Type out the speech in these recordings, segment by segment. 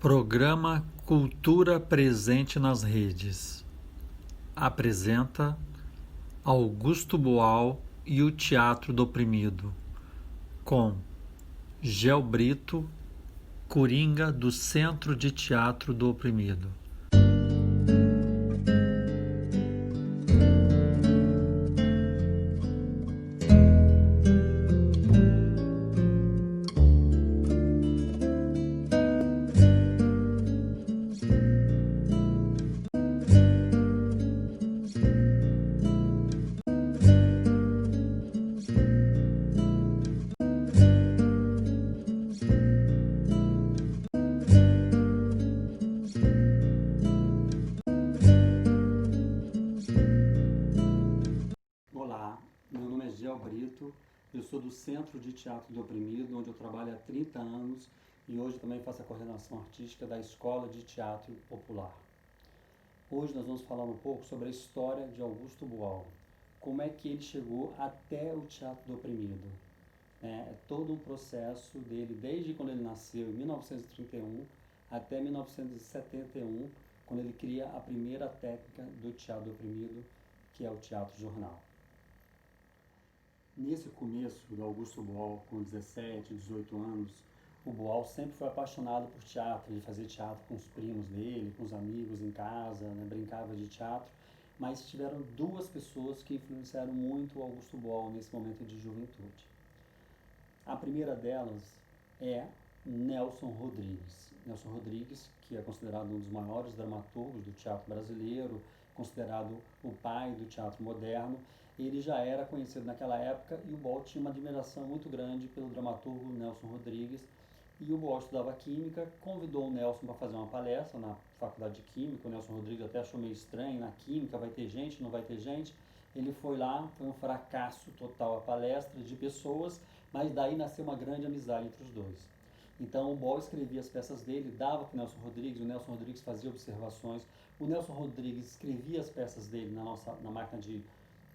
Programa Cultura Presente nas Redes. Apresenta Augusto Boal e o Teatro do Oprimido, com Gel Brito, Coringa do Centro de Teatro do Oprimido. Olá, meu nome é Gel Brito, eu sou do Centro de Teatro do Oprimido, onde eu trabalho há 30 anos e hoje também faço a coordenação artística da Escola de Teatro Popular. Hoje nós vamos falar um pouco sobre a história de Augusto Boal, como é que ele chegou até o Teatro do Oprimido. É todo um processo dele, desde quando ele nasceu, em 1931, até 1971, quando ele cria a primeira técnica do Teatro do Oprimido, que é o Teatro Jornal. Nesse começo do Augusto Boal, com 17, 18 anos, o Boal sempre foi apaixonado por teatro. Ele fazia teatro com os primos dele, com os amigos em casa, né, brincava de teatro. Mas tiveram duas pessoas que influenciaram muito o Augusto Boal nesse momento de juventude. A primeira delas é Nelson Rodrigues. Nelson Rodrigues, que é considerado um dos maiores dramaturgos do teatro brasileiro, considerado o pai do teatro moderno, ele já era conhecido naquela época e o Boal tinha uma admiração muito grande pelo dramaturgo Nelson Rodrigues. E o Boal estudava Química, convidou o Nelson para fazer uma palestra na Faculdade de Química. O Nelson Rodrigues até achou meio estranho, na Química vai ter gente, não vai ter gente. Ele foi lá, foi um fracasso total a palestra de pessoas, mas daí nasceu uma grande amizade entre os dois. Então o Boal escrevia as peças dele, dava para o Nelson Rodrigues fazia observações, o Nelson Rodrigues escrevia as peças dele na máquina de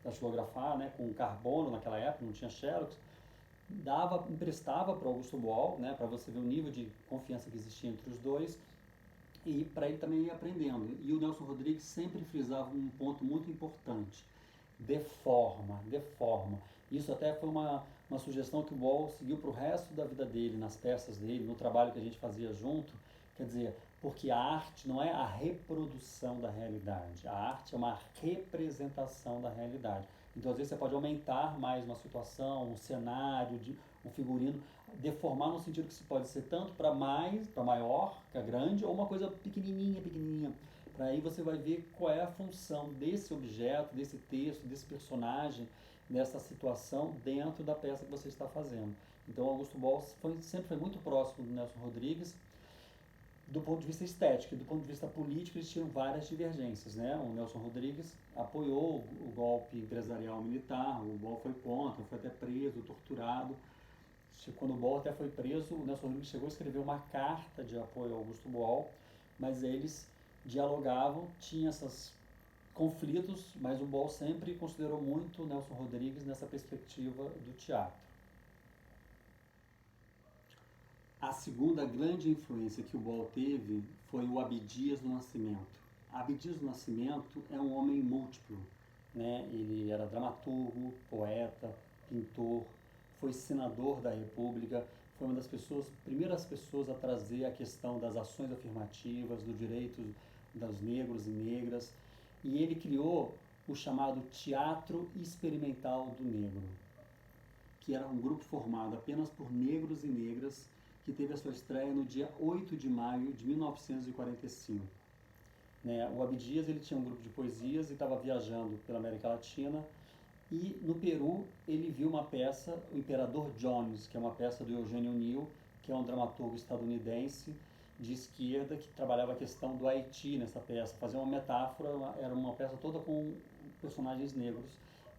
datilografar, né, com carbono naquela época, não tinha xerox, emprestava para o Augusto Boal, né, para você ver o nível de confiança que existia entre os dois, e para ele também ir aprendendo. E o Nelson Rodrigues sempre frisava um ponto muito importante: deforma, deforma. Isso até foi uma sugestão que o Boal seguiu para o resto da vida dele, nas peças dele, no trabalho que a gente fazia junto. Quer dizer, porque a arte não é a reprodução da realidade, a arte é uma representação da realidade. Então, às vezes, você pode aumentar mais uma situação, um cenário, um figurino, deformar no sentido que se pode ser tanto para mais, para maior, que é grande, ou uma coisa pequenininha, pequenininha. Para aí você vai ver qual é a função desse objeto, desse texto, desse personagem, dessa situação dentro da peça que você está fazendo. Então, Augusto Boal sempre foi muito próximo do Nelson Rodrigues, do ponto de vista estético. E do ponto de vista político, eles tinham várias divergências, né? O Nelson Rodrigues apoiou o golpe empresarial militar, o Boal foi contra, foi até preso, torturado. Quando o Boal até foi preso, o Nelson Rodrigues chegou a escrever uma carta de apoio ao Augusto Boal, mas eles dialogavam, tinha esses conflitos, mas o Boal sempre considerou muito o Nelson Rodrigues nessa perspectiva do teatro. A segunda grande influência que o Boal teve foi o Abdias do Nascimento. Abdias do Nascimento é um homem múltiplo, né? Ele era dramaturgo, poeta, pintor, foi senador da República, foi uma das primeiras pessoas a trazer a questão das ações afirmativas, do direito dos negros e negras, e ele criou o chamado Teatro Experimental do Negro, que era um grupo formado apenas por negros e negras, que teve a sua estreia no dia 8 de maio de 1945. Né? O Abdias ele tinha um grupo de poesias e estava viajando pela América Latina, e no Peru ele viu uma peça, O Imperador Jones, que é uma peça do Eugênio O'Neill, que é um dramaturgo estadunidense de esquerda que trabalhava a questão do Haiti nessa peça, fazia uma metáfora, era uma peça toda com personagens negros.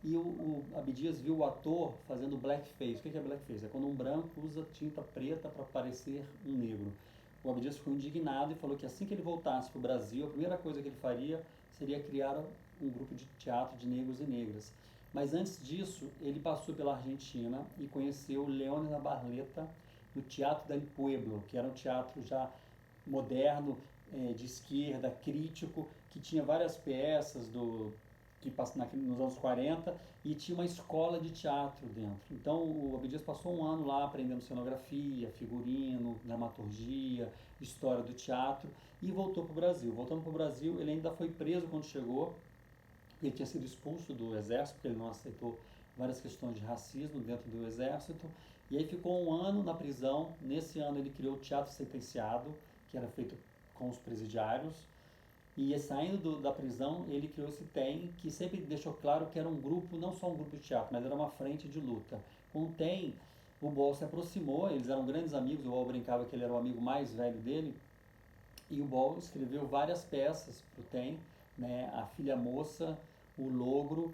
E o Abdias viu o ator fazendo blackface. O que é blackface? É quando um branco usa tinta preta para parecer um negro. O Abdias ficou indignado e falou que assim que ele voltasse para o Brasil, a primeira coisa que ele faria seria criar um grupo de teatro de negros e negras. Mas antes disso, ele passou pela Argentina e conheceu Leônidas Barleta no Teatro del Pueblo, que era um teatro já moderno, de esquerda, crítico, que tinha várias peças que nos anos 40 e tinha uma escola de teatro dentro. Então o Abdias passou um ano lá aprendendo cenografia, figurino, dramaturgia, história do teatro e voltou para o Brasil. Voltando para o Brasil, ele ainda foi preso quando chegou. Ele tinha sido expulso do exército porque ele não aceitou várias questões de racismo dentro do exército. E aí ficou um ano na prisão. Nesse ano ele criou o Teatro Sentenciado, que era feito com os presidiários. E saindo da prisão, ele criou esse TEM, que sempre deixou claro que era um grupo, não só um grupo de teatro, mas era uma frente de luta. Com o TEM, o Boal se aproximou, eles eram grandes amigos, o Boal brincava que ele era o amigo mais velho dele, e o Boal escreveu várias peças para o TEM, né? A Filha Moça, O Logro,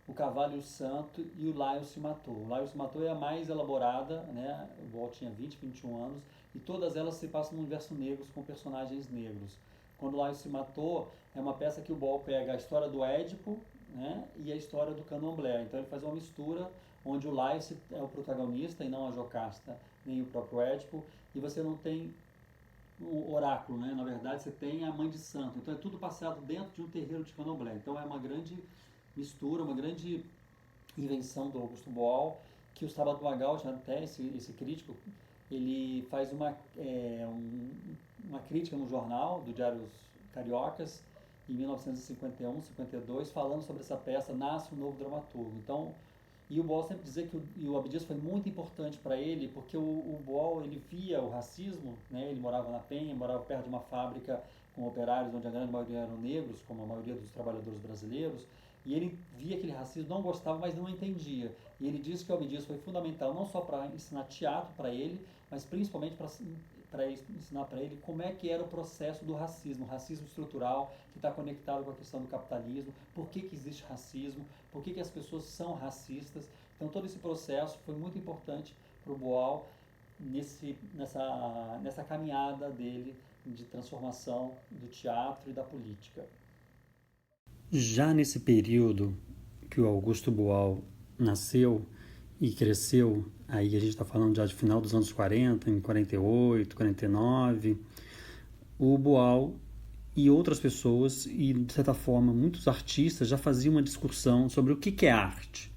O Cavalo e o Santo e O Laio se Matou. O Laio se Matou é a mais elaborada, né? O Boal tinha 20, 21 anos, e todas elas se passam no universo negro, com personagens negros. Quando Laio se Matou, é uma peça que o Boal pega a história do Édipo, né, e a história do Candomblé. Então ele faz uma mistura onde o Laio é o protagonista e não a Jocasta, nem o próprio Édipo, e você não tem o oráculo, né? Na verdade você tem a mãe de santo. Então é tudo passado dentro de um terreiro de Candomblé. Então é uma grande mistura, uma grande invenção do Augusto Boal, que o Sábado Magal, já até esse crítico, ele faz uma crítica no jornal do Diários Cariocas, em 1951, 52, falando sobre essa peça, nasce um novo dramaturgo. Então, e o Boal sempre dizia que o Abdias foi muito importante para ele, porque o Boal, ele via o racismo, né? Ele morava na Penha, morava perto de uma fábrica com operários, onde a grande maioria eram negros, como a maioria dos trabalhadores brasileiros, e ele via aquele racismo, não gostava, mas não entendia. E ele disse que o Abdias foi fundamental não só para ensinar teatro para ele, mas principalmente para ensinar para ele como é que era o processo do racismo, o racismo estrutural, que está conectado com a questão do capitalismo, por que existe racismo, por que as pessoas são racistas. Então todo esse processo foi muito importante para o Boal nessa caminhada dele de transformação do teatro e da política. Já nesse período que o Augusto Boal nasceu e cresceu, aí a gente está falando já de final dos anos 40, em 48, 49, o Boal e outras pessoas, e de certa forma muitos artistas já faziam uma discussão sobre o que é arte,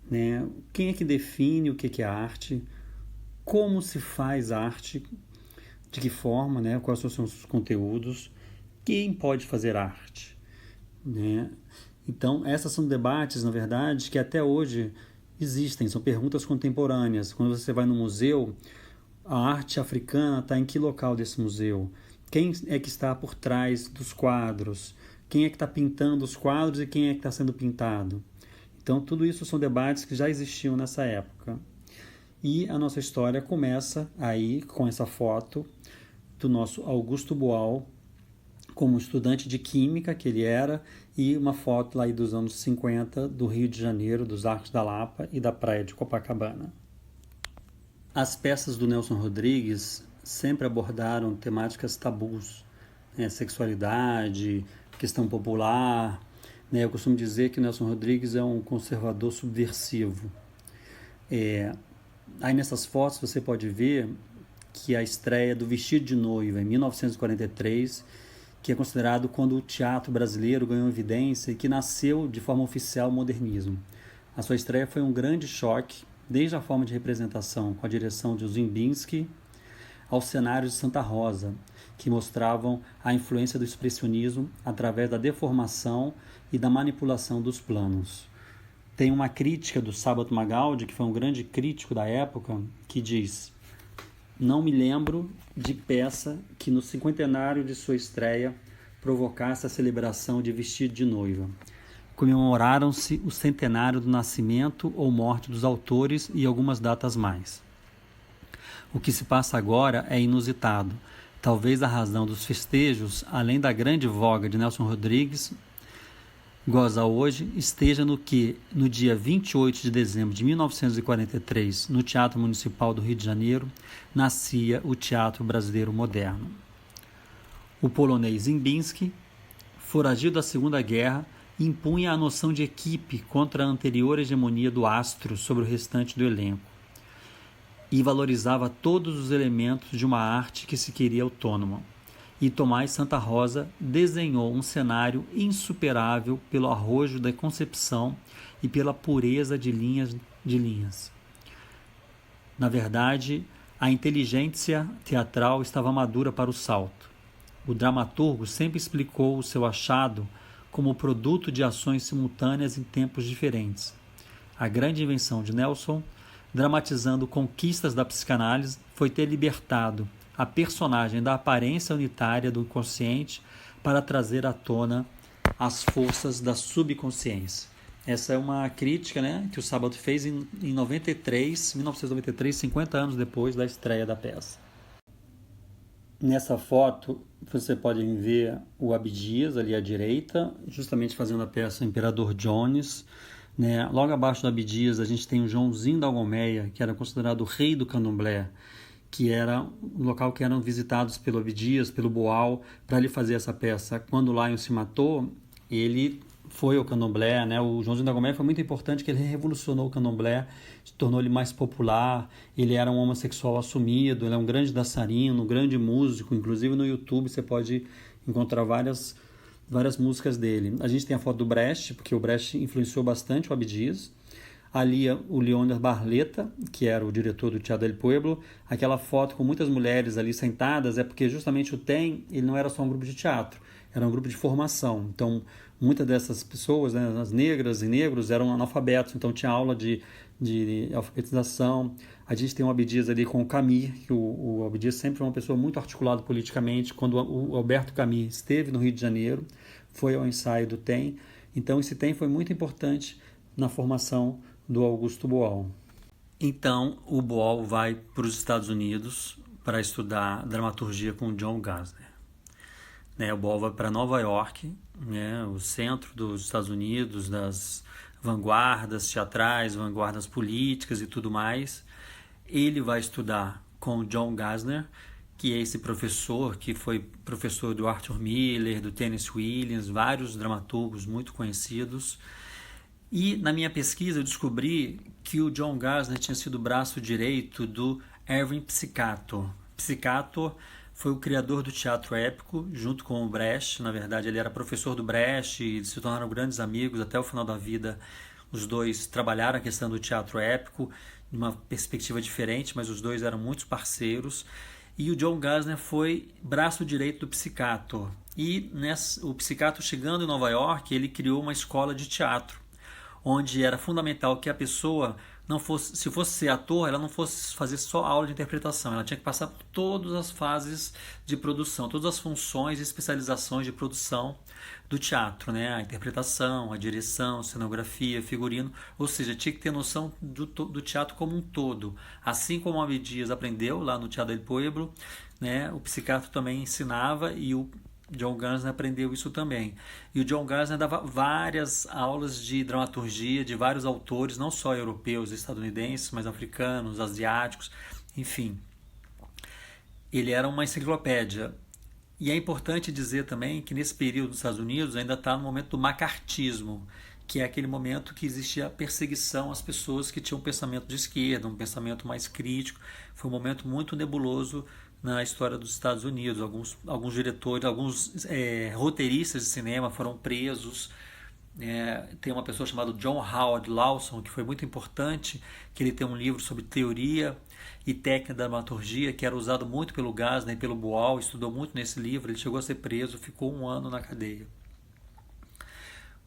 né? Quem é que define o que é arte, como se faz arte, de que forma, né? Quais são os conteúdos, quem pode fazer arte, né? Então, essas são debates, na verdade, que até hoje existem, são perguntas contemporâneas. Quando você vai no museu, a arte africana está em que local desse museu? Quem é que está por trás dos quadros? Quem é que está pintando os quadros e quem é que está sendo pintado? Então, tudo isso são debates que já existiam nessa época. E a nossa história começa aí com essa foto do nosso Augusto Boal, como estudante de química que ele era, e uma foto lá aí dos anos 50 do Rio de Janeiro, dos Arcos da Lapa e da praia de Copacabana. As peças do Nelson Rodrigues sempre abordaram temáticas tabus, né? Sexualidade, questão popular, né? Eu costumo dizer que o Nelson Rodrigues é um conservador subversivo. Aí nessas fotos você pode ver que a estreia do Vestido de Noiva, em 1943, que é considerado quando o teatro brasileiro ganhou evidência e que nasceu de forma oficial o modernismo. A sua estreia foi um grande choque, desde a forma de representação com a direção de Ziembinski aos cenários de Santa Rosa, que mostravam a influência do expressionismo através da deformação e da manipulação dos planos. Tem uma crítica do Sábato Magaldi, que foi um grande crítico da época, que diz: não me lembro de peça que no cinquentenário de sua estreia provocasse a celebração de Vestido de Noiva. Comemoraram-se o centenário do nascimento ou morte dos autores e algumas datas mais. O que se passa agora é inusitado. Talvez a razão dos festejos, além da grande voga de Nelson Rodrigues, goza hoje, esteja no que, no dia 28 de dezembro de 1943, no Teatro Municipal do Rio de Janeiro, nascia o Teatro Brasileiro Moderno. O polonês Ziembinski, foragido da Segunda Guerra, impunha a noção de equipe contra a anterior hegemonia do astro sobre o restante do elenco. e valorizava todos os elementos de uma arte que se queria autônoma. E Tomás Santa Rosa desenhou um cenário insuperável pelo arrojo da concepção e pela pureza de linhas. Na verdade, a inteligência teatral estava madura para o salto. O dramaturgo sempre explicou o seu achado como produto de ações simultâneas em tempos diferentes. A grande invenção de Nelson, dramatizando conquistas da psicanálise, foi ter libertado a personagem da aparência unitária do inconsciente para trazer à tona as forças da subconsciência. Essa é uma crítica, né, que o Sábado fez em 1993, 50 anos depois da estreia da peça. Nessa foto, você pode ver o Abdias ali à direita, justamente fazendo a peça Imperador Jones. Né? Logo abaixo do Abdias, a gente tem o Joãozinho da Algomeia, que era considerado o rei do candomblé, que era um local que eram visitados pelo Abdias, pelo Boal, para ele fazer essa peça. Quando o Lion se matou, ele foi ao candomblé, né? O Joãozinho da Algomeia foi muito importante, que ele revolucionou o candomblé, tornou ele mais popular. Ele era um homossexual assumido, ele é um grande dançarino, um grande músico. Inclusive no YouTube você pode encontrar várias músicas dele. A gente tem a foto do Brecht, porque o Brecht influenciou bastante o Abdias. Ali o Leonard Barletta, que era o diretor do Teatro del Pueblo. Aquela foto com muitas mulheres ali sentadas é porque justamente o TEM, ele não era só um grupo de teatro, era um grupo de formação. Então, muitas dessas pessoas, né, as negras e negros, eram analfabetos, então tinha aula de alfabetização. A gente tem o Abdias ali com o Camus, que o Abdias sempre foi uma pessoa muito articulada politicamente. Quando o Alberto Camus esteve no Rio de Janeiro, foi ao ensaio do TEM. Então, esse TEM foi muito importante na formação do Augusto Boal. Então, o Boal vai para os Estados Unidos para estudar dramaturgia com John Gassner. Né, o Boal vai para Nova York, né, o centro dos Estados Unidos, das vanguardas teatrais, vanguardas políticas e tudo mais. Ele vai estudar com John Gassner, que é esse professor que foi professor do Arthur Miller, do Tennessee Williams, vários dramaturgos muito conhecidos. E na minha pesquisa eu descobri que o John Gassner tinha sido o braço direito do Erwin Piscator. Piscator foi o criador do teatro épico, junto com o Brecht. Na verdade, ele era professor do Brecht e se tornaram grandes amigos até o final da vida. Os dois trabalharam a questão do teatro épico de uma perspectiva diferente, mas os dois eram muitos parceiros. E o John Gassner foi braço direito do Piscator. E o Piscator, chegando em Nova York, ele criou uma escola de teatro, onde era fundamental que a pessoa não fosse, se fosse ser ator, ela não fosse fazer só aula de interpretação, ela tinha que passar por todas as fases de produção, todas as funções e especializações de produção do teatro, né? A interpretação, a direção, a cenografia, figurino, ou seja, tinha que ter noção do teatro como um todo. Assim como o Abdias aprendeu lá no Teatro del Pueblo, né? O Piscator também ensinava e o John Gassner aprendeu isso também. E o John Gassner dava várias aulas de dramaturgia de vários autores, não só europeus, estadunidenses, mas africanos, asiáticos, enfim. Ele era uma enciclopédia. E é importante dizer também que nesse período dos Estados Unidos ainda está no momento do macartismo, que é aquele momento que existia a perseguição às pessoas que tinham um pensamento de esquerda, um pensamento mais crítico. Foi um momento muito nebuloso na história dos Estados Unidos. Alguns diretores, alguns roteiristas de cinema foram presos. Tem uma pessoa chamada John Howard Lawson, que foi muito importante, que ele tem um livro sobre teoria e técnica da dramaturgia, que era usado muito pelo Gassner e pelo Boal, estudou muito nesse livro. Ele chegou a ser preso, ficou 1 ano na cadeia.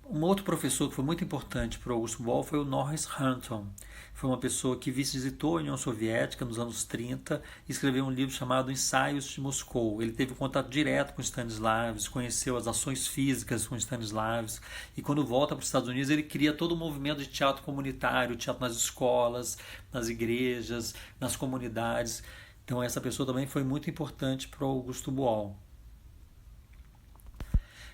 Um outro professor que foi muito importante para o Augusto Boal foi o Norris Hunton. Foi uma pessoa que visitou a União Soviética nos anos 30 e escreveu um livro chamado Ensaios de Moscou. Ele teve contato direto com Stanislavski, conheceu as ações físicas com Stanislavski, e quando volta para os Estados Unidos ele cria todo um movimento de teatro comunitário, teatro nas escolas, nas igrejas, nas comunidades. Então essa pessoa também foi muito importante para o Augusto Boal.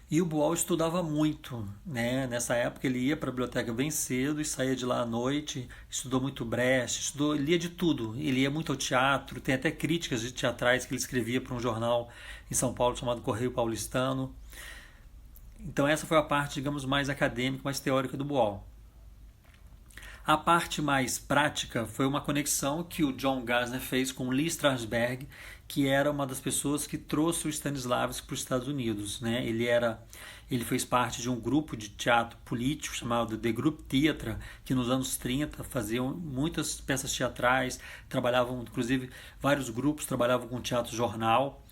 E o Boal estudava muito, né? Nessa época ele ia para a biblioteca bem cedo e saía de lá à noite, estudou muito Brecht, ele lia de tudo, ele ia muito ao teatro, tem até críticas de teatrais que ele escrevia para um jornal em São Paulo chamado Correio Paulistano. Então essa foi a parte, digamos, mais acadêmica, mais teórica do Boal. A parte mais prática foi uma conexão que o John Gassner fez com Lee Strasberg, que era uma das pessoas que trouxe o Stanislavski para os Estados Unidos, né? Ele fez parte de um grupo de teatro político chamado The Group Theatre, que nos anos 30 faziam muitas peças teatrais, trabalhavam, inclusive, vários grupos trabalhavam com teatro jornal,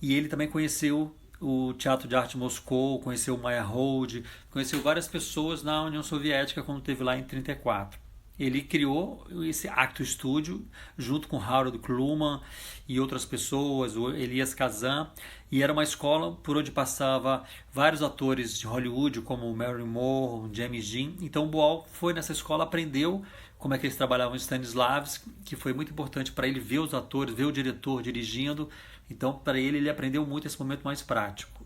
e ele também conheceu o Teatro de Arte de Moscou, conheceu o Meyerhold, conheceu várias pessoas na União Soviética quando esteve lá em 1934. Ele criou esse Acto Studio junto com Harold Cluman e outras pessoas, o Elias Kazan, e era uma escola por onde passava vários atores de Hollywood, como Marilyn Monroe, James Dean. Então o Boal foi nessa escola, aprendeu como é que eles trabalhavam em Stanislavski, que foi muito importante para ele ver os atores, ver o diretor dirigindo. Então, para ele aprendeu muito esse momento mais prático.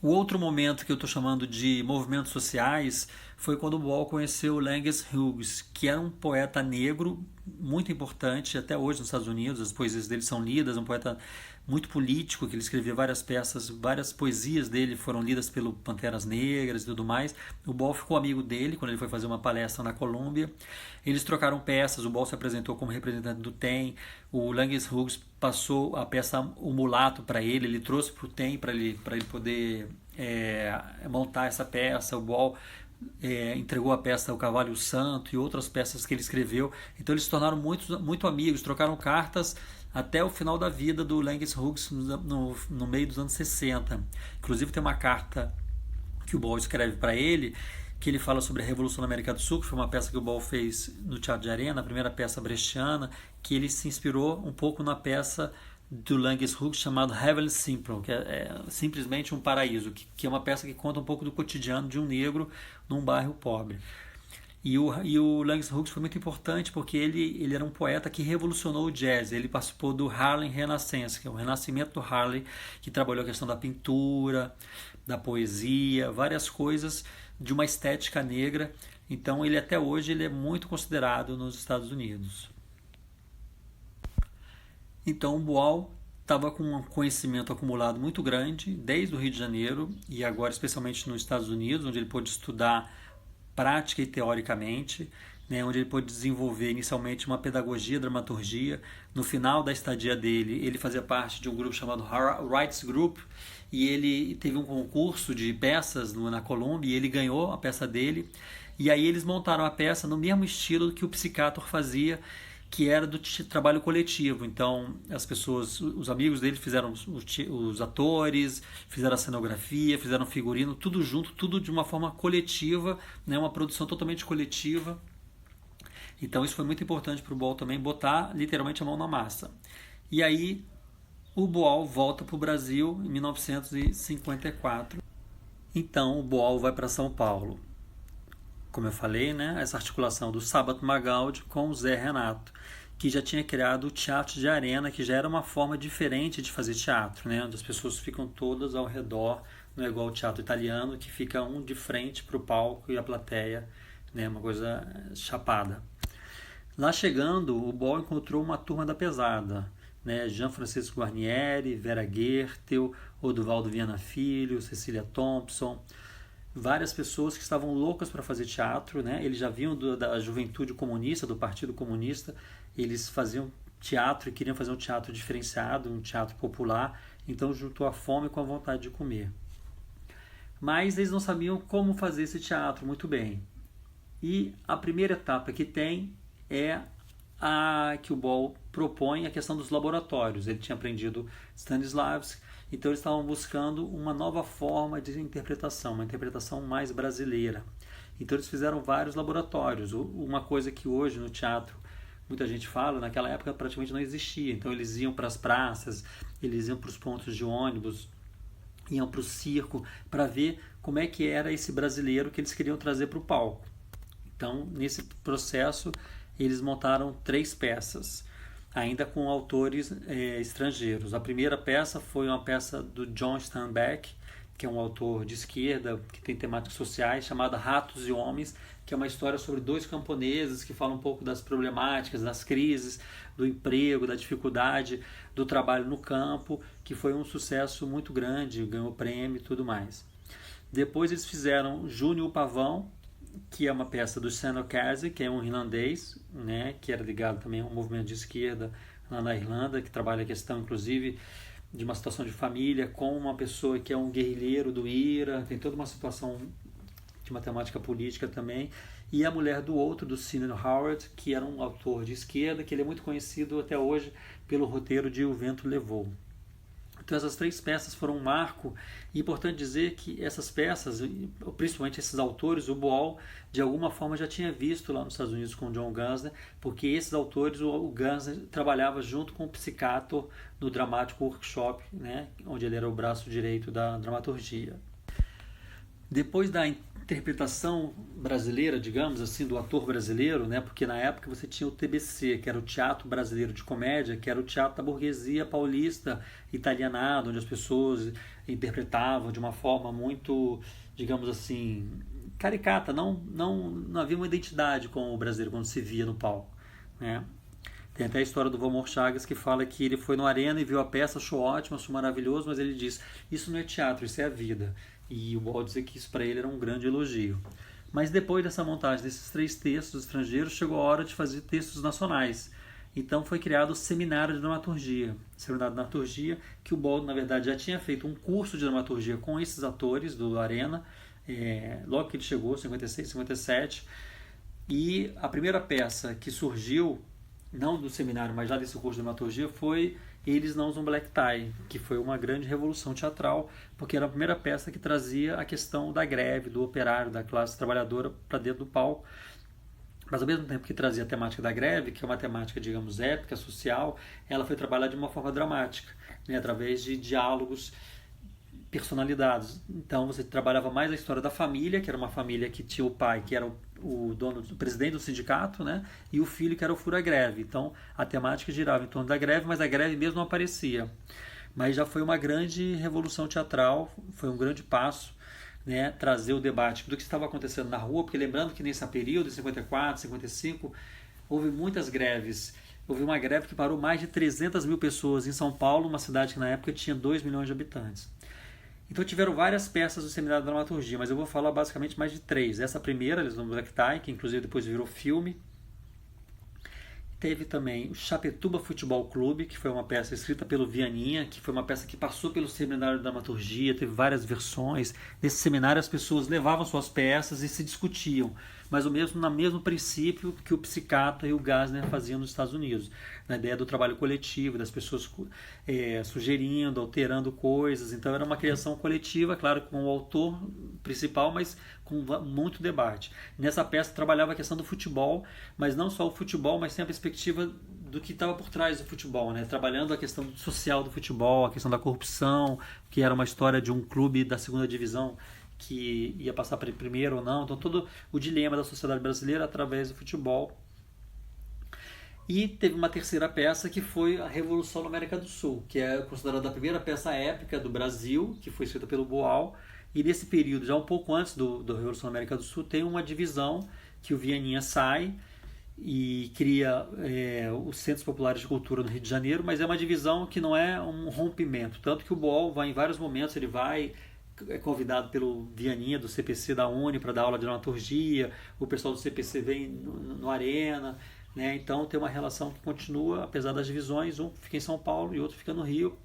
O outro momento que eu estou chamando de movimentos sociais foi quando o Boal conheceu o Langes Hughes, que era um poeta negro muito importante até hoje nos Estados Unidos. As poesias dele são lidas, um poeta muito político, que ele escrevia várias peças, várias poesias dele foram lidas pelo Panteras Negras e tudo mais. O Boal ficou amigo dele quando ele foi fazer uma palestra na Colômbia. Eles trocaram peças, o Boal se apresentou como representante do TEM, o Langes Hughes passou a peça O Mulato para ele trouxe para o TEM para ele poder montar essa peça. O Boal entregou a peça O Cavalho Santo e outras peças que ele escreveu. Então eles se tornaram muito amigos, trocaram cartas até o final da vida do Langes Hughes no meio dos anos 60. Inclusive tem uma carta que o Boal escreve para ele, que ele fala sobre a Revolução na América do Sul, que foi uma peça que o Boal fez no Teatro de Arena, a primeira peça brechtiana, que ele se inspirou um pouco na peça do Langes Hughes chamado Heaven Simple, que é simplesmente um paraíso, que é uma peça que conta um pouco do cotidiano de um negro num bairro pobre. E o Langes Hughes foi muito importante porque ele era um poeta que revolucionou o jazz. Ele participou do Harlem Renaissance, que é o renascimento do Harlem, que trabalhou a questão da pintura, da poesia, várias coisas de uma estética negra. Então ele até hoje ele é muito considerado nos Estados Unidos. Então o Boal estava com um conhecimento acumulado muito grande desde o Rio de Janeiro e agora especialmente nos Estados Unidos, onde ele pôde estudar prática e teoricamente, né, onde ele pôde desenvolver inicialmente uma pedagogia, dramaturgia. No final da estadia dele, ele fazia parte de um grupo chamado Wrights Group e ele teve um concurso de peças na Colômbia e ele ganhou a peça dele. E aí eles montaram a peça no mesmo estilo que o Psicator fazia, que era do trabalho coletivo. Então as pessoas, os amigos dele fizeram os atores, fizeram a cenografia, fizeram o figurino, tudo junto, tudo de uma forma coletiva, né, uma produção totalmente coletiva. Então isso foi muito importante para o Boal também, botar literalmente a mão na massa. E aí o Boal volta para o Brasil em 1954. Então o Boal vai para São Paulo. Como eu falei, né, essa articulação do Sábato Magaldi com o Zé Renato, que já tinha criado o Teatro de Arena, que já era uma forma diferente de fazer teatro, né, onde as pessoas ficam todas ao redor, não é igual o teatro italiano, que fica um de frente para o palco e a plateia, né, uma coisa chapada. Lá chegando, o Boal encontrou uma turma da pesada, né, Jean Francisco Guarnieri, Vera Goertel, Oduvaldo Viana Filho, Cecília Thompson, várias pessoas que estavam loucas para fazer teatro, né? Eles já vinham da juventude comunista, do Partido Comunista, eles faziam teatro e queriam fazer um teatro diferenciado, um teatro popular, então juntou a fome com a vontade de comer. Mas eles não sabiam como fazer esse teatro muito bem. E a primeira etapa que tem é a que o Boal propõe, a questão dos laboratórios. Ele tinha aprendido Stanislavski, então eles estavam buscando uma nova forma de interpretação, uma interpretação mais brasileira. Então eles fizeram vários laboratórios. Uma coisa que hoje no teatro muita gente fala, naquela época praticamente não existia. Então eles iam para as praças, eles iam para os pontos de ônibus, iam para o circo, para ver como é que era esse brasileiro que eles queriam trazer para o palco. Então, nesse processo, eles montaram 3 peças, ainda com autores estrangeiros. A primeira peça foi uma peça do John Steinbeck, que é um autor de esquerda, que tem temáticas sociais, chamada Ratos e Homens, que é uma história sobre 2 camponeses que falam um pouco das problemáticas, das crises, do emprego, da dificuldade do trabalho no campo, que foi um sucesso muito grande, ganhou prêmio e tudo mais. Depois eles fizeram Júnior o Pavão, que é uma peça do Sean O'Casey, que é um irlandês, né, que era ligado também a um movimento de esquerda lá na Irlanda, que trabalha a questão, inclusive, de uma situação de família com uma pessoa que é um guerrilheiro do IRA, tem toda uma situação de matemática política também, e a mulher do outro, do Sidney Howard, que era um autor de esquerda, que ele é muito conhecido até hoje pelo roteiro de O Vento Levou. Então essas 3 peças foram um marco, e é importante dizer que essas peças, principalmente esses autores, o Boal de alguma forma já tinha visto lá nos Estados Unidos com o John Gansner, porque esses autores, o Gansner trabalhava junto com o Psicator no Dramático Workshop, né, onde ele era o braço direito da dramaturgia. Depois da interpretação brasileira, digamos assim, do ator brasileiro, né? Porque na época você tinha o TBC, que era o Teatro Brasileiro de Comédia, que era o teatro da burguesia paulista italianado, onde as pessoas interpretavam de uma forma muito, digamos assim, caricata, não havia uma identidade com o brasileiro quando se via no palco, né? Tem até a história do Valmor Chagas que fala que ele foi no Arena e viu a peça, achou ótimo, achou maravilhoso, mas ele diz, isso não é teatro, isso é a vida. E o Boal dizia que isso para ele era um grande elogio. Mas depois dessa montagem desses 3 textos estrangeiros, chegou a hora de fazer textos nacionais. Então foi criado o Seminário de Dramaturgia. Seminário de Dramaturgia, que o Boal, na verdade, já tinha feito um curso de dramaturgia com esses atores do Arena, logo que ele chegou, 56, 57. E a primeira peça que surgiu, não do seminário, mas já desse curso de dramaturgia, foi Eles Não Usam Black Tie, que foi uma grande revolução teatral, porque era a primeira peça que trazia a questão da greve, do operário, da classe trabalhadora para dentro do palco. Mas ao mesmo tempo que trazia a temática da greve, que é uma temática, digamos, épica, social, ela foi trabalhada de uma forma dramática, né, através de diálogos personalidades. Então você trabalhava mais a história da família, que era uma família que tinha o pai, que era o dono, o presidente do sindicato, né? E o filho, que era o fura-greve. Então a temática girava em torno da greve, mas a greve mesmo não aparecia. Mas já foi uma grande revolução teatral, foi um grande passo, né? Trazer o debate do que estava acontecendo na rua, porque lembrando que nesse período, em 54, 55, houve muitas greves. Houve uma greve que parou mais de 300 mil pessoas em São Paulo, uma cidade que na época tinha 2 milhões de habitantes. Então tiveram várias peças do Seminário de Dramaturgia, mas eu vou falar basicamente mais de 3. Essa primeira, Eles Não Black Tie, que inclusive depois virou filme. Teve também o Chapecó Futebol Clube, que foi uma peça escrita pelo Vianinha, que foi uma peça que passou pelo Seminário de Dramaturgia, teve várias versões. Nesse seminário as pessoas levavam suas peças e se discutiam, mas no mesmo princípio que o Psicato e o Gansner faziam nos Estados Unidos, na ideia do trabalho coletivo, das pessoas sugerindo, alterando coisas. Então era uma criação coletiva, claro, com o autor principal, mas com muito debate. Nessa peça trabalhava a questão do futebol, mas não só o futebol, mas sem a perspectiva do que estava por trás do futebol, né? Trabalhando a questão social do futebol, a questão da corrupção, que era uma história de um clube da segunda divisão que ia passar para primeiro ou não. Então todo o dilema da sociedade brasileira através do futebol. E teve uma terceira peça que foi a Revolução na América do Sul, que é considerada a primeira peça épica do Brasil, que foi escrita pelo Boal. E nesse período, já um pouco antes do Revolução na América do Sul, tem uma divisão que o Vianinha sai e cria os Centros Populares de Cultura no Rio de Janeiro, mas é uma divisão que não é um rompimento. Tanto que o Boal vai em vários momentos, ele é convidado pelo Vianinha do CPC da Uni para dar aula de dramaturgia, o pessoal do CPC vem no Arena, né? Então tem uma relação que continua, apesar das divisões, um fica em São Paulo e outro fica no Rio.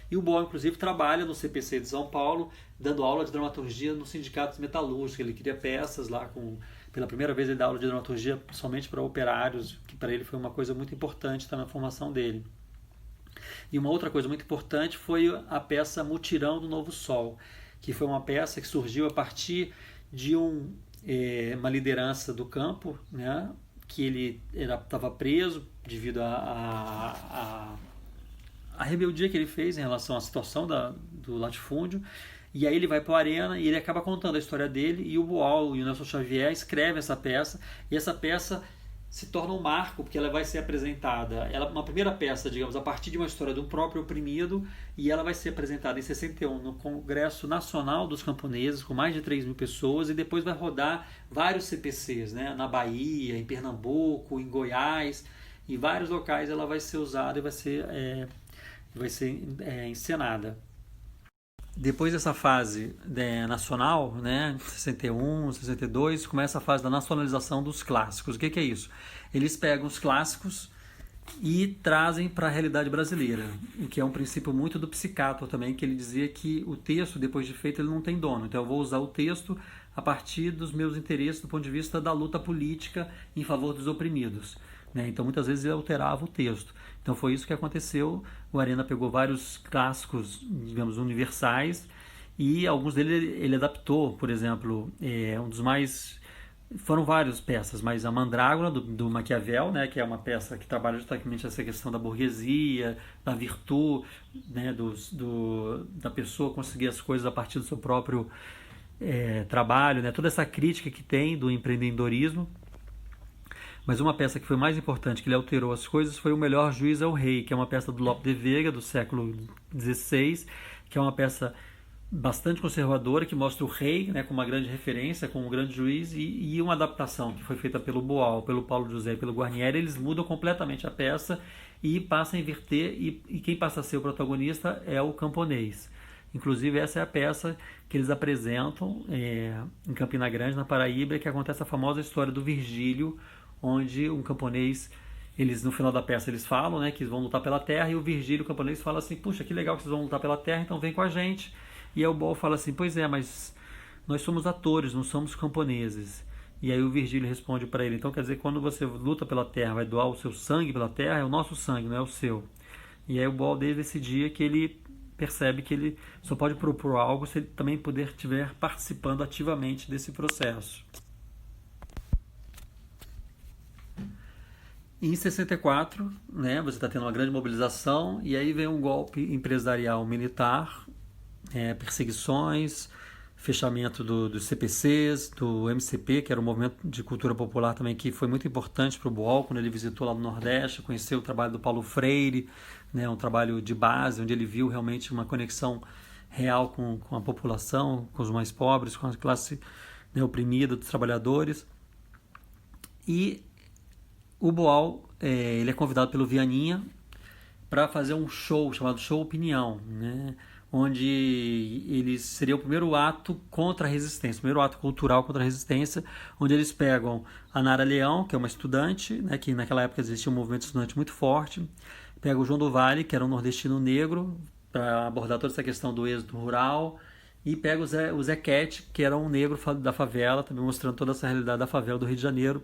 E o Boal, inclusive, trabalha no CPC de São Paulo, dando aula de dramaturgia no Sindicato Metalúrgico. Ele cria peças lá pela primeira vez ele dá aula de dramaturgia somente para operários, que para ele foi uma coisa muito importante na formação dele. E uma outra coisa muito importante foi a peça Mutirão do Novo Sol, que foi uma peça que surgiu a partir de uma liderança do campo, né, que ele estava preso devido a rebeldia que ele fez em relação à situação do latifúndio. E aí ele vai para a Arena e ele acaba contando a história dele, e o Boal e o Nelson Xavier escrevem essa peça, e essa peça se torna um marco, porque ela vai ser apresentada, uma primeira peça, digamos, a partir de uma história de um próprio oprimido, e ela vai ser apresentada em 61 no Congresso Nacional dos Camponeses, com mais de 3 mil pessoas, e depois vai rodar vários CPCs, né, na Bahia, em Pernambuco, em Goiás, em vários locais ela vai ser usada e vai ser encenada. Depois dessa fase nacional, né, 61, 62, começa a fase da nacionalização dos clássicos. O que é isso? Eles pegam os clássicos e trazem para a realidade brasileira, o que é um princípio muito do Psicato também, que ele dizia que o texto, depois de feito, ele não tem dono. Então eu vou usar o texto a partir dos meus interesses do ponto de vista da luta política em favor dos oprimidos. Né? Então muitas vezes ele alterava o texto. Então foi isso que aconteceu. O Arena pegou vários clássicos, digamos, universais, e alguns deles ele adaptou. Por exemplo, um dos mais... Foram várias peças, mas a Mandrágora, do Maquiavel, né, que é uma peça que trabalha justamente essa questão da burguesia, da virtude, né, da pessoa conseguir as coisas a partir do seu próprio trabalho, né, toda essa crítica que tem do empreendedorismo. Mas uma peça que foi mais importante, que ele alterou as coisas, foi O Melhor Juiz é o Rei, que é uma peça do Lope de Vega, do século XVI, que é uma peça bastante conservadora, que mostra o rei, né, como uma grande referência, como um grande juiz, e uma adaptação que foi feita pelo Boal, pelo Paulo José e pelo Guarnieri. Eles mudam completamente a peça e passam a inverter, e quem passa a ser o protagonista é o camponês. Inclusive essa é a peça que eles apresentam em Campina Grande, na Paraíba, que acontece a famosa história do Virgílio, onde um camponês, eles no final da peça eles falam, né, que vão lutar pela terra, e o Virgílio, o camponês, fala assim: puxa, que legal que vocês vão lutar pela terra, então vem com a gente. E aí o Boal fala assim: pois é, mas nós somos atores, não somos camponeses. E aí o Virgílio responde para ele: então quer dizer que quando você luta pela terra, vai doar o seu sangue pela terra? É o nosso sangue, não é o seu. E aí o Boal, desde esse dia, que ele percebe que ele só pode propor algo se ele também puder estiver participando ativamente desse processo. Em 64, né, você está tendo uma grande mobilização, e aí vem um golpe empresarial militar, perseguições, fechamento dos CPCs, do MCP, que era um movimento de cultura popular também, que foi muito importante para o Boal, quando ele visitou lá no Nordeste, conheceu o trabalho do Paulo Freire, né, um trabalho de base, onde ele viu realmente uma conexão real com a população, com os mais pobres, com a classe, né, oprimida dos trabalhadores. E o Boal, ele é convidado pelo Vianinha para fazer um show chamado Show Opinião, né? Onde ele seria o primeiro ato contra a resistência, o primeiro ato cultural contra a resistência, onde eles pegam a Nara Leão, que é uma estudante, né, que naquela época existia um movimento estudante muito forte, pega o João do Vale, que era um nordestino negro, para abordar toda essa questão do êxodo rural, e pega o Zequete, que era um negro da favela, também mostrando toda essa realidade da favela do Rio de Janeiro.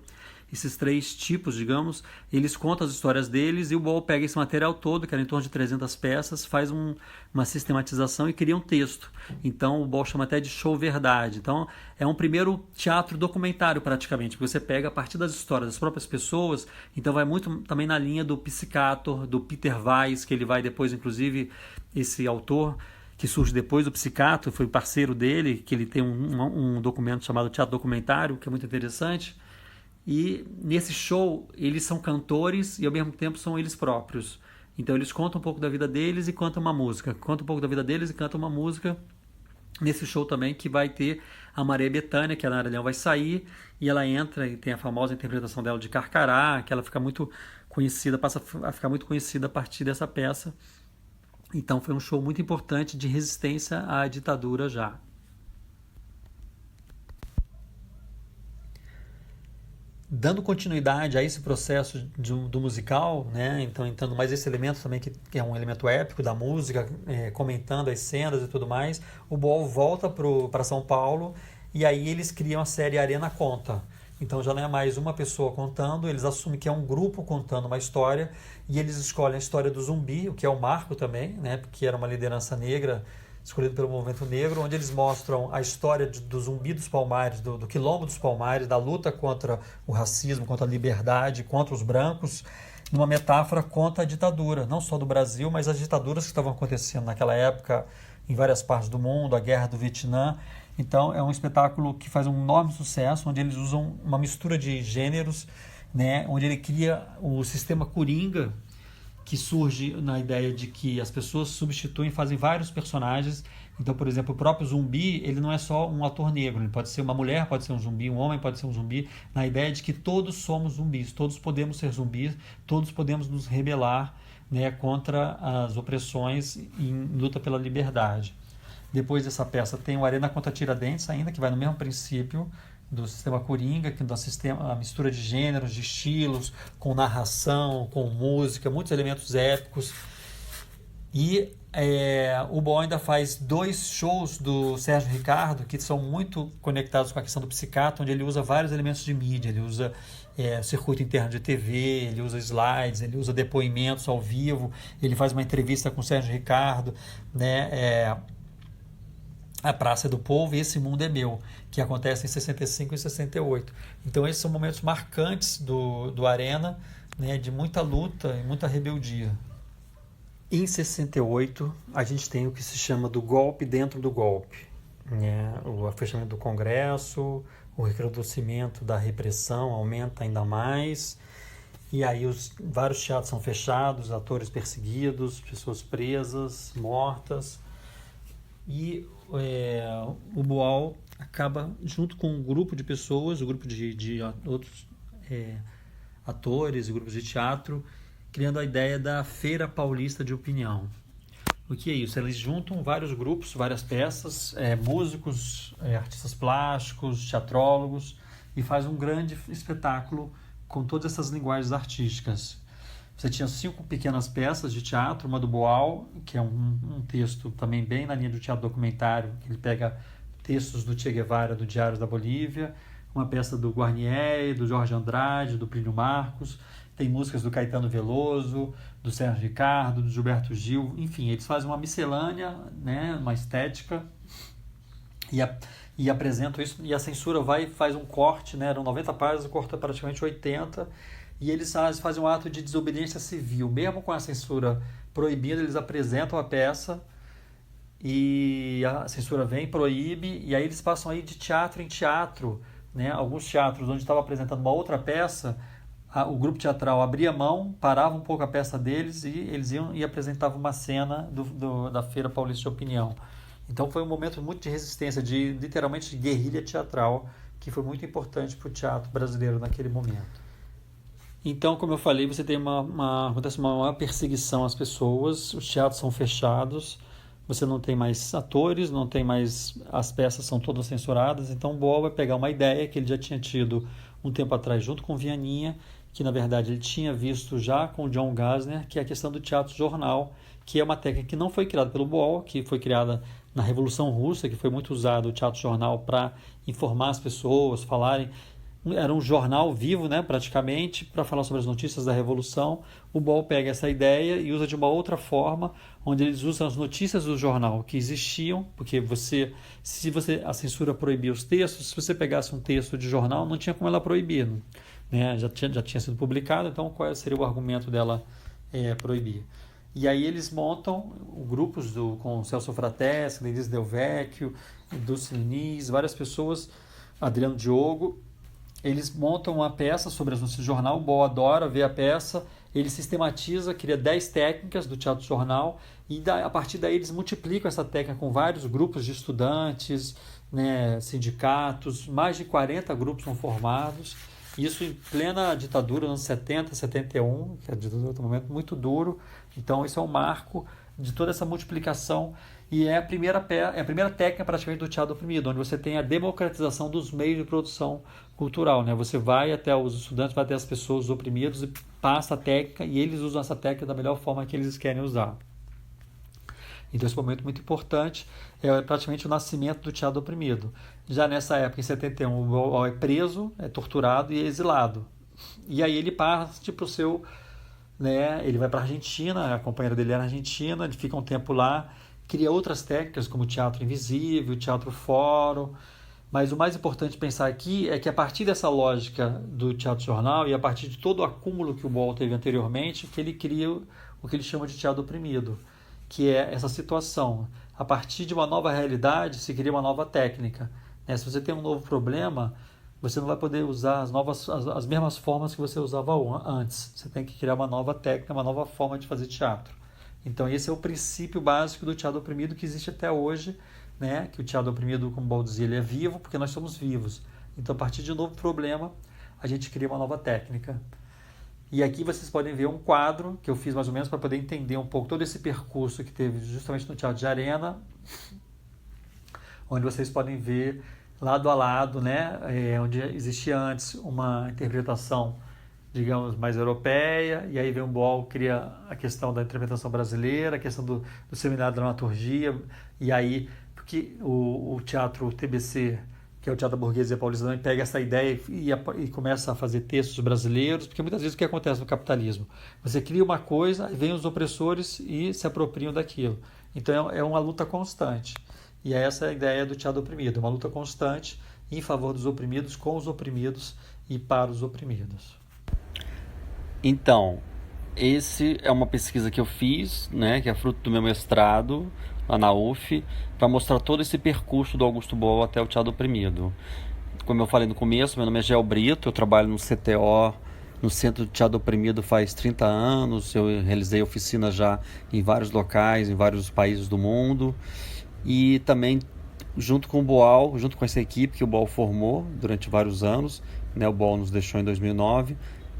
Esses três tipos, digamos, eles contam as histórias deles, e o Boal pega esse material todo, que era em torno de 300 peças, faz uma sistematização e cria um texto. Então o Boal chama até de show verdade. Então é um primeiro teatro documentário praticamente, que você pega a partir das histórias das próprias pessoas. Então vai muito também na linha do Psicator, do Peter Weiss, que ele vai depois, inclusive, esse autor que surge depois do Psicator, foi parceiro dele, que ele tem um documento chamado Teatro Documentário, que é muito interessante. E nesse show eles são cantores e ao mesmo tempo são eles próprios. Então eles contam um pouco da vida deles e cantam uma música. Contam um pouco da vida deles e cantam uma música. Nesse show também que vai ter a Maria Bethânia, que a Nara Leão vai sair, e ela entra e tem a famosa interpretação dela de Carcará, que ela fica muito conhecida, passa a ficar muito conhecida a partir dessa peça. Então foi um show muito importante de resistência à ditadura já. Dando continuidade a esse processo do musical, né? Então entrando mais esse elemento também, que é um elemento épico da música, comentando as cenas e tudo mais, o Boal volta para São Paulo, e aí eles criam a série Arena Conta. Então já não é mais uma pessoa contando, eles assumem que é um grupo contando uma história, e eles escolhem a história do Zumbi, o que é o marco também, né? Porque era uma liderança negra, escolhido pelo movimento negro, onde eles mostram a história do Zumbi dos Palmares, do Quilombo dos Palmares, da luta contra o racismo, contra a liberdade, contra os brancos, numa metáfora contra a ditadura, não só do Brasil, mas as ditaduras que estavam acontecendo naquela época em várias partes do mundo, a Guerra do Vietnã. Então é um espetáculo que faz um enorme sucesso, onde eles usam uma mistura de gêneros, né, onde ele cria o sistema Coringa, que surge na ideia de que as pessoas substituem, fazem vários personagens. Então, por exemplo, o próprio Zumbi, ele não é só um ator negro, ele pode ser uma mulher, pode ser um zumbi, um homem pode ser um zumbi, na ideia de que todos somos zumbis, todos podemos ser zumbis, todos podemos nos rebelar, né, contra as opressões em luta pela liberdade. Depois dessa peça tem o Arena contra Tiradentes ainda, que vai no mesmo princípio do sistema Coringa, que é a mistura de gêneros, de estilos, com narração, com música, muitos elementos épicos. E o Boal ainda faz 2 shows do Sérgio Ricardo que são muito conectados com a questão do psicato, onde ele usa vários elementos de mídia. Ele usa circuito interno de TV, ele usa slides, ele usa depoimentos ao vivo, ele faz uma entrevista com o Sérgio Ricardo, né? A Praça do Povo e Esse Mundo é Meu, que acontece em 65 e 68. Então esses são momentos marcantes do Arena, né? De muita luta e muita rebeldia. Em 68, a gente tem o que se chama do golpe dentro do golpe, né? O fechamento do Congresso, o recrudescimento da repressão aumenta ainda mais, e aí vários teatros são fechados, atores perseguidos, pessoas presas, mortas, e o Boal acaba, junto com um grupo de pessoas, um grupo de outros atores e grupos de teatro, criando a ideia da Feira Paulista de Opinião. O que é isso? Eles juntam vários grupos, várias peças, músicos, artistas plásticos, teatrólogos, e faz um grande espetáculo com todas essas linguagens artísticas. Você tinha 5 pequenas peças de teatro, uma do Boal, que é um texto também bem na linha do teatro documentário, que ele pega textos do Che Guevara, do Diário da Bolívia, uma peça do Guarnieri, do Jorge Andrade, do Plínio Marcos, tem músicas do Caetano Veloso, do Sérgio Ricardo, do Gilberto Gil, enfim, eles fazem uma miscelânea, né, uma estética, e apresentam isso, e a censura vai e faz um corte, né, eram 90 páginas, corta praticamente 80, e eles fazem um ato de desobediência civil, mesmo com a censura proibida, eles apresentam a peça, e a censura vem, proíbe, e aí eles passam aí de teatro em teatro, né, alguns teatros onde estava apresentando uma outra peça, o grupo teatral abria mão, parava um pouco a peça deles e eles iam e apresentavam uma cena da Feira Paulista de Opinião. Então foi um momento muito de resistência, literalmente de guerrilha teatral, que foi muito importante para o teatro brasileiro naquele momento. Então, como eu falei, você tem acontece uma perseguição às pessoas, os teatros são fechados, você não tem mais atores, não tem mais, as peças são todas censuradas, então o Boal vai pegar uma ideia que ele já tinha tido um tempo atrás junto com o Vianinha, que na verdade ele tinha visto já com o John Gassner, que é a questão do teatro jornal, que é uma técnica que não foi criada pelo Boal, que foi criada na Revolução Russa, que foi muito usado o teatro jornal para informar as pessoas, falarem. Era um jornal vivo, né, praticamente, para falar sobre as notícias da Revolução. O Boal pega essa ideia e usa de uma outra forma, onde eles usam as notícias do jornal que existiam, porque a censura proibia os textos, se você pegasse um texto de jornal, não tinha como ela proibir, né? Já tinha sido publicado, então qual seria o argumento dela proibir? E aí eles montam grupos com Celso Frateschi, Denise Del Vecchio, Dulce Diniz, várias pessoas, Adriano Diogo. Eles montam uma peça sobre as notícias do jornal, o Boal adora ver a peça, ele sistematiza, cria 10 técnicas do teatro jornal, e a partir daí eles multiplicam essa técnica com vários grupos de estudantes, né, sindicatos, mais de 40 grupos são formados, isso em plena ditadura, nos anos 70, 71, que a ditadura é um momento muito duro, então isso é um marco de toda essa multiplicação, e é a primeira técnica praticamente do teatro oprimido, onde você tem a democratização dos meios de produção cultural, né? Você vai até os estudantes, vai até as pessoas oprimidas e passa a técnica, e eles usam essa técnica da melhor forma que eles querem usar. Então esse momento muito importante é praticamente o nascimento do teatro oprimido. Já nessa época, em 71, o Boal é preso, é torturado e é exilado. E aí ele parte para o seu... né, ele vai para a Argentina, a companheira dele é na Argentina, ele fica um tempo lá, cria outras técnicas como o teatro invisível, o teatro fórum, mas o mais importante pensar aqui é que a partir dessa lógica do teatro jornal e a partir de todo o acúmulo que o Boal teve anteriormente, que ele cria o que ele chama de teatro oprimido, que é essa situação. A partir de uma nova realidade se cria uma nova técnica, né? Se você tem um novo problema, você não vai poder usar as mesmas formas que você usava antes. Você tem que criar uma nova técnica, uma nova forma de fazer teatro. Então esse é o princípio básico do teatro oprimido que existe até hoje, né? Que o teatro oprimido, como o Boal dizia, ele é vivo porque nós somos vivos. Então a partir de um novo problema, a gente cria uma nova técnica. E aqui vocês podem ver um quadro que eu fiz mais ou menos para poder entender um pouco todo esse percurso que teve justamente no Teatro de Arena, onde vocês podem ver lado a lado, né, onde existia antes uma interpretação, digamos, mais europeia, e aí vem o Boal, cria a questão da interpretação brasileira, a questão do seminário de dramaturgia, e aí, porque o teatro TBC, que é o Teatro da Burguesia Paulista, também pega essa ideia e começa a fazer textos brasileiros, porque muitas vezes o que acontece no capitalismo? Você cria uma coisa, aí vem os opressores e se apropriam daquilo. Então é uma luta constante. E essa é a ideia do teatro oprimido, uma luta constante em favor dos oprimidos, com os oprimidos e para os oprimidos. Então, esse é uma pesquisa que eu fiz, né, que é fruto do meu mestrado lá na UF, para mostrar todo esse percurso do Augusto Boal até o teatro oprimido. Como eu falei no começo, meu nome é Gel Brito, eu trabalho no CTO, no Centro de Teatro Oprimido faz 30 anos, eu realizei oficinas já em vários locais, em vários países do mundo, e também junto com o Boal, junto com essa equipe que o Boal formou durante vários anos, né, o Boal nos deixou em 2009,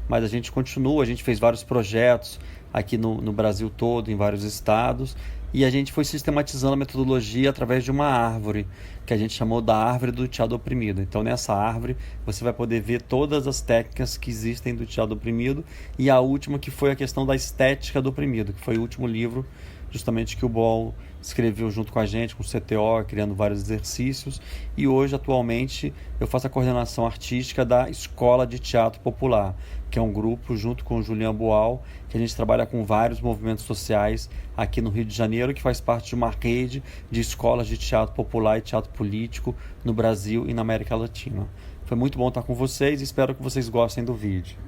mas a gente continua, a gente fez vários projetos aqui no Brasil todo, em vários estados, e a gente foi sistematizando a metodologia através de uma árvore, que a gente chamou da árvore do teatro oprimido. Então nessa árvore você vai poder ver todas as técnicas que existem do teatro oprimido, e a última que foi a questão da estética do oprimido, que foi o último livro justamente que o Boal escreveu junto com a gente, com o CTO, criando vários exercícios, e hoje, atualmente, eu faço a coordenação artística da Escola de Teatro Popular, que é um grupo, junto com o Julian Boal, que a gente trabalha com vários movimentos sociais aqui no Rio de Janeiro, que faz parte de uma rede de escolas de teatro popular e teatro político no Brasil e na América Latina. Foi muito bom estar com vocês e espero que vocês gostem do vídeo.